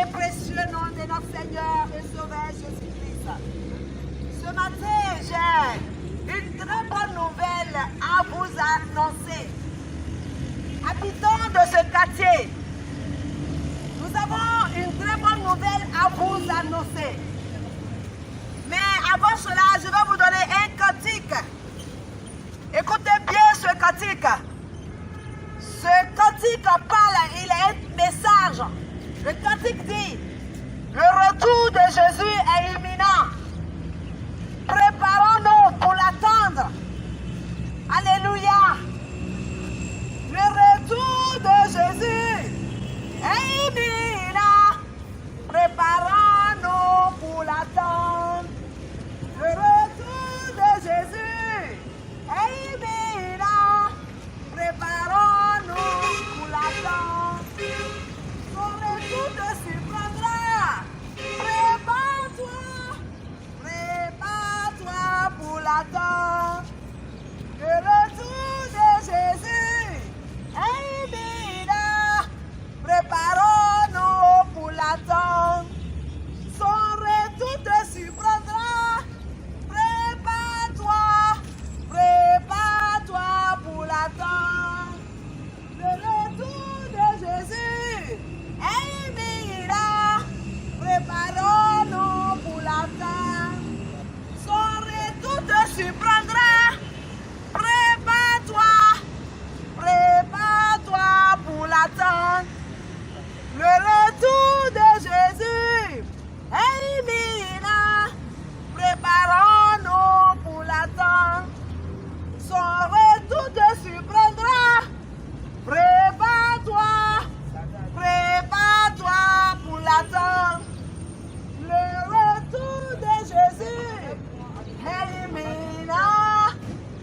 et précieux nom de notre Seigneur et Sauveur Jésus-Christ. Ce matin, j'ai une très bonne nouvelle à vous annoncer. Habitants de ce quartier, nous avons une très bonne nouvelle à vous annoncer. Mais avant cela, je vais vous donner un cantique. Écoutez bien ce cantique. Ce cantique parle, il est un message. Le cantique dit, le retour de Jésus est imminent. Préparons-nous pour l'attendre. Alléluia. Le retour de Jésus est imminent. Préparons-nous pour l'attendre. Le retour de Jésus est imminent. Préparons-nous pour l'attendre. Son retour te surprendra. Prépare-toi. Prépare-toi pour l'attendre. Le retour de Jésus est imminent. Préparons-nous pour l'attendre. Son retour te surprendra. Prépare-toi. Prépare-toi pour l'attendre. Le retour de Jésus est imminent. Préparons-nous pour l'attendre. Son retour te surprendra. Prépare-toi. Prépare-toi pour l'attendre. Le retour de Jésus est imminent. Préparons-nous pour l'attendre. Son retour te surprendra. Prépare-toi. Prépare-toi pour l'attendre. Le retour de Jésus est imminent.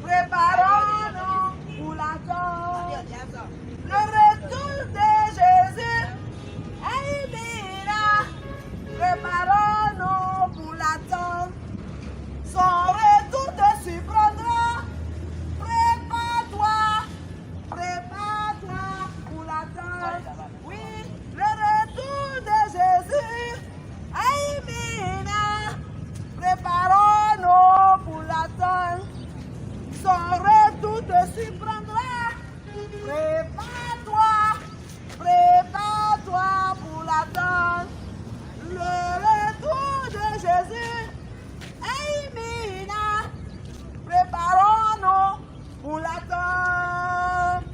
Préparons-nous pour l'attendre. Le retour de Jésus est imminent. Préparons-nous pour l'attendre. Son retour te surprendra. Prépare-toi. Prépare-toi pour l'attendre. Oui, le retour de Jésus est imminent. Préparons-nous pour l'attendre. Son retour te surprendra. Prépare-toi. Prépare-toi pour l'attendre. Le retour de Jésus est imminent. Préparons-nous pour l'attendre.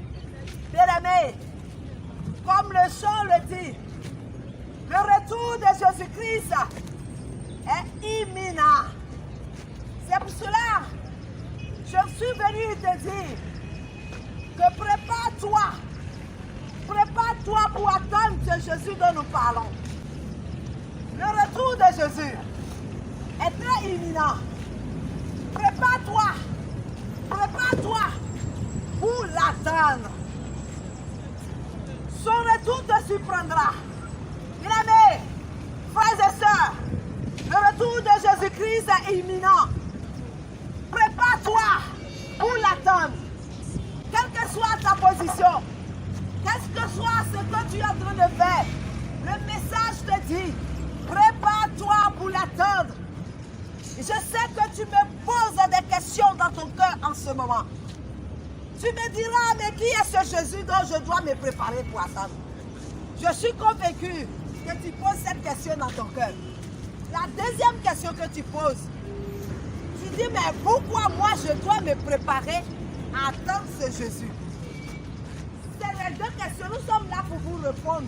Bien-aimés, comme le chant le dit, le retour de Jésus-Christ est imminent. C'est pour cela que je suis venu te dire que prépare-toi. Prépare-toi pour attendre ce Jésus dont nous parlons. Le retour de Jésus est très imminent. Prépare-toi. Prépare-toi pour l'attendre. Son retour te surprendra. Bien-aimés, frères et sœurs, le retour de Jésus-Christ est imminent. Prépare-toi pour l'attendre. Quelle que soit ta position, quel que soit ce que tu es en train de faire, le message te dit, prépare-toi pour l'attendre. Je sais que tu me poses des questions dans ton cœur en ce moment. Tu me diras, mais qui est ce Jésus dont je dois me préparer pour attendre? Je suis convaincu que tu poses cette question dans ton cœur. La deuxième question que tu poses, tu dis, mais pourquoi moi je dois me préparer à attendre ce Jésus? C'est les deux questions. Nous sommes là pour vous répondre.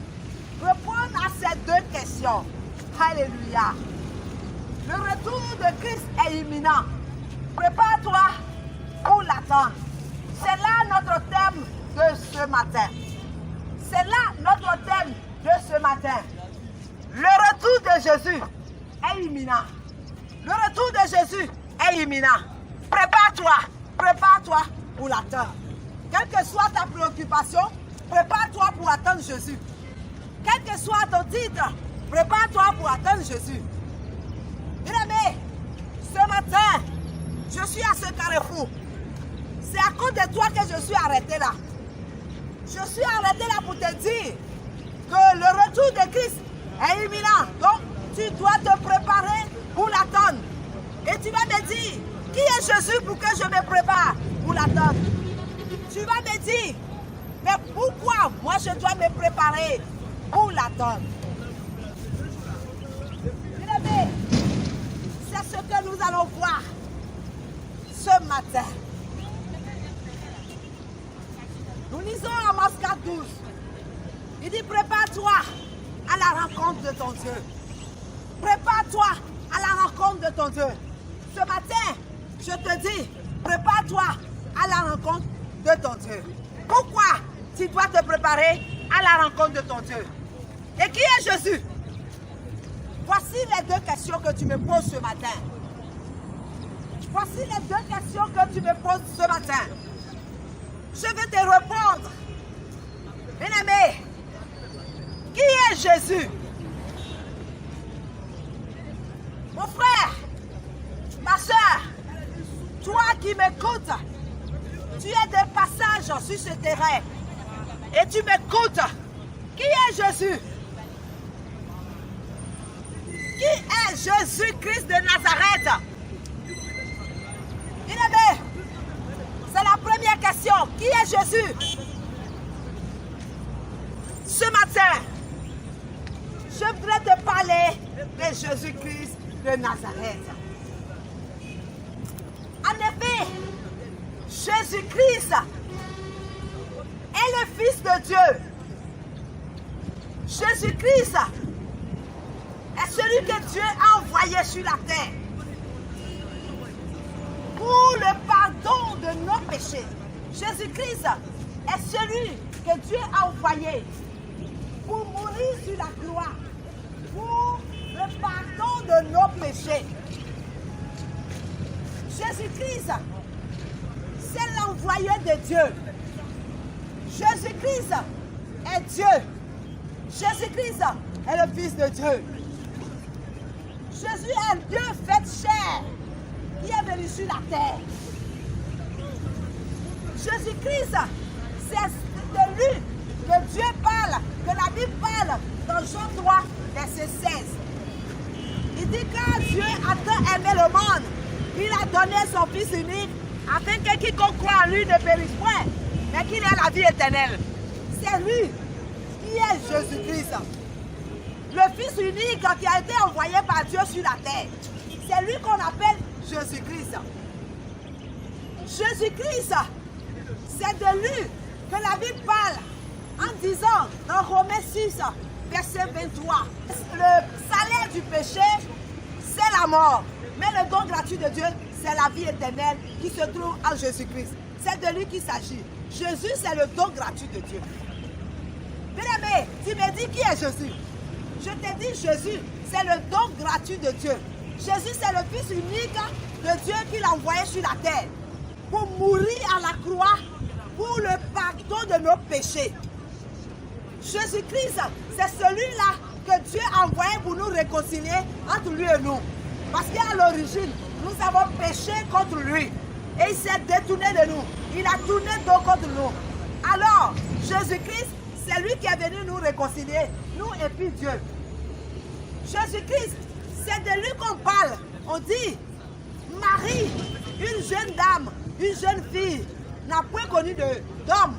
Répondre à ces deux questions. Alléluia. Le retour de Christ est imminent. Prépare-toi pour l'attendre. C'est là notre thème de ce matin. C'est là notre thème de ce matin. Le retour de Jésus est imminent. Le retour de Jésus est imminent. Prépare-toi. Prépare-toi pour l'attendre. Quelle que soit ta préoccupation, prépare-toi pour attendre Jésus. Quel que soit ton titre, prépare-toi pour attendre Jésus. Bien-aimé, ce matin, je suis à ce carrefour. C'est à cause de toi que je suis arrêté là. Je suis arrêté là pour te dire que le retour de Christ est imminent. Donc, tu dois te préparer pour l'attendre. Et tu vas me dire, qui est Jésus pour que je me prépare pour l'attendre? Tu vas me dire, mais pourquoi moi je dois me préparer pour l'attendre? C'est ce que nous allons voir ce matin. Nous lisons Amos 4:12. Il dit, prépare-toi à la rencontre de ton Dieu. Prépare-toi à la rencontre de ton Dieu. Ce matin, je te dis, prépare-toi à la rencontre de ton Dieu. Pourquoi tu dois te préparer à la rencontre de ton Dieu? Et qui est Jésus? Voici les deux questions que tu me poses ce matin. Voici les deux questions que tu me poses ce matin. Je vais te répondre. Bien-aimé, qui est Jésus? Mon frère, ma soeur, toi qui m'écoutes, tu es de passage sur ce terrain et tu m'écoutes. Qui est Jésus? Qui est Jésus-Christ de Nazareth? Bien-aimé, c'est la première question. Qui est Jésus? Ce matin, je voudrais te parler de Jésus-Christ de Nazareth. En effet, Jésus-Christ est le Fils de Dieu. Jésus-Christ est celui que Dieu a envoyé sur la terre pour le pardon de nos péchés. Jésus-Christ est celui que Dieu a envoyé pour mourir sur la croix, pour le pardon de nos péchés. Jésus-Christ, c'est l'envoyé de Dieu. Jésus-Christ est Dieu. Jésus-Christ est le Fils de Dieu. Jésus est Dieu fait chair qui est venu sur la terre. Jésus-Christ, c'est de lui que Dieu parle, que la Bible parle dans Jean 3, verset 16. Il dit que Dieu a tant aimé le monde, il a donné son Fils unique, afin que quiconque croit en lui ne périsse point, mais qu'il ait la vie éternelle. C'est lui qui est Jésus-Christ. Le Fils unique qui a été envoyé par Dieu sur la terre. C'est lui qu'on appelle Jésus-Christ. Jésus-Christ, c'est de lui que la Bible parle en disant dans Romains 6, verset 23, le salaire du péché, c'est la mort. Mais le don gratuit de Dieu, c'est la vie éternelle qui se trouve en Jésus-Christ. C'est de lui qu'il s'agit. Jésus, c'est le don gratuit de Dieu. Bien-aimé, tu me dis qui est Jésus? Je te dis Jésus, c'est le don gratuit de Dieu. Jésus, c'est le Fils unique de Dieu qu'il a envoyé sur la terre pour mourir à la croix pour le pardon de nos péchés. Jésus-Christ, c'est celui-là que Dieu a envoyé pour nous réconcilier entre lui et nous. Parce qu'à l'origine, nous avons péché contre lui. Et il s'est détourné de nous. Il a tourné dos contre nous. Alors, Jésus-Christ, c'est lui qui est venu nous réconcilier, nous et puis Dieu. Jésus-Christ, c'est de lui qu'on parle. On dit, Marie, une jeune dame, une jeune fille, n'a point connu d'homme.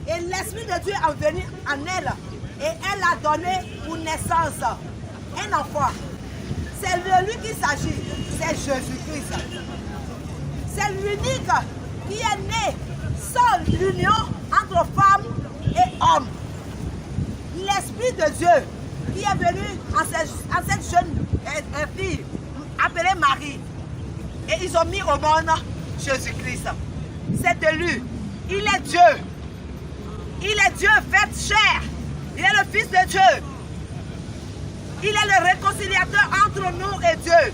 Et l'Esprit de Dieu est venu en elle. Et elle a donné pour naissance un enfant. C'est de lui qu'il s'agit. C'est Jésus-Christ. C'est l'unique qui est né sans l'union entre femme et homme. L'Esprit de Dieu qui est venu en cette jeune fille appelée Marie. Et ils ont mis au monde Jésus-Christ. C'est de lui. Il est Dieu. Il est Dieu fait chair. Il est le Fils de Dieu. Il est le réconciliateur entre nous et Dieu.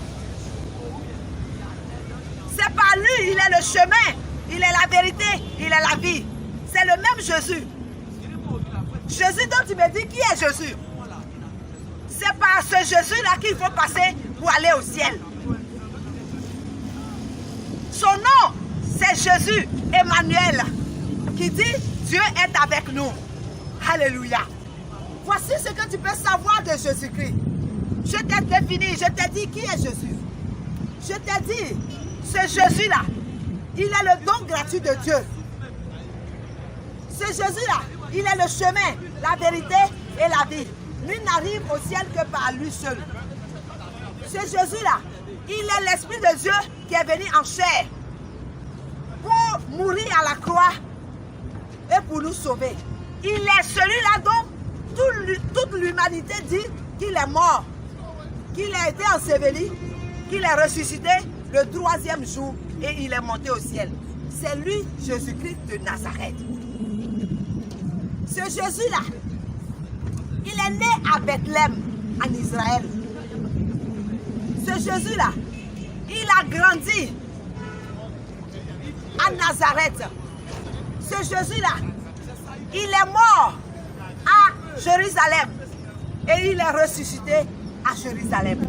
C'est par lui, il est le chemin, il est la vérité, il est la vie. C'est le même Jésus. Jésus dont tu me dis qui est Jésus. C'est par ce Jésus-là qu'il faut passer pour aller au ciel. Son nom, c'est Jésus, Emmanuel, qui dit Dieu est avec nous. Alléluia. Voici ce que tu peux savoir de Jésus-Christ. Je t'ai défini, je t'ai dit qui est Jésus. Je t'ai dit, ce Jésus-là, il est le don gratuit de Dieu. Ce Jésus-là, il est le chemin, la vérité et la vie. Nul n'arrive au ciel que par lui seul. Ce Jésus-là, il est l'Esprit de Dieu qui est venu en chair pour mourir à la croix et pour nous sauver. Il est celui-là dont toute l'humanité dit qu'il est mort, qu'il a été enseveli, qu'il est ressuscité le 3e jour et il est monté au ciel. C'est lui, Jésus-Christ de Nazareth. Ce Jésus-là, il est né à Bethléem, en Israël. Ce Jésus-là, il a grandi à Nazareth. Ce Jésus-là, il est mort à Jérusalem et il est ressuscité à Jérusalem.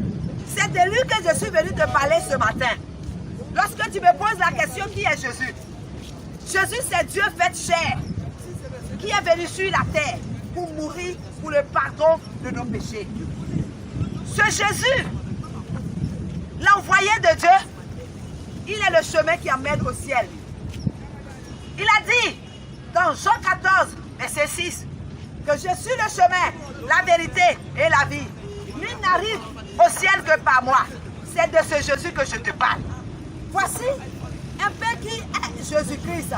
C'est de lui que je suis venu te parler ce matin. Lorsque tu me poses la question qui est Jésus, Jésus c'est Dieu fait chair qui est venu sur la terre pour mourir pour le pardon de nos péchés. Ce Jésus, l'envoyé de Dieu, il est le chemin qui amène au ciel. Il a dit dans Jean 14, verset 6, que je suis le chemin, la vérité et la vie. Nul n'arrive au ciel que par moi. C'est de ce Jésus que je te parle. Voici un peu qui est Jésus-Christ.